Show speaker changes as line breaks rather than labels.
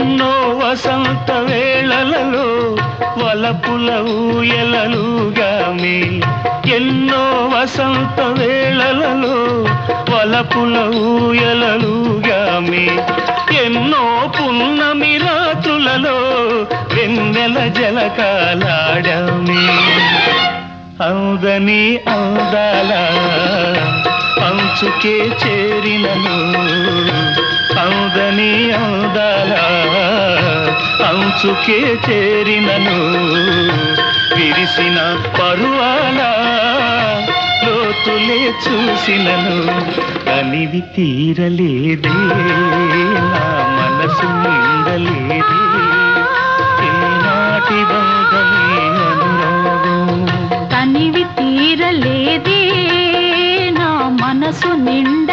ఎన్నో వసంత వేళలలో వలపుల ఊయలలుగామి ఎన్నో వసంత వేళలలో వలపుల ఊయలలుగామి ఎన్నో పున్నమి రాత్రులలో వెన్నెల జలకాలాడామి అందని అందాల అంచుకే చేరినను అందని అందాల అంచుకే చేరినను విరిసిన పరువాల లోతులే చూసినను అనివి తీరలేదే నా మనసు నిండలేదే ఏనాటి బంధమే అనురాగం
కనివి తీరలేదే నా మనసు నిండ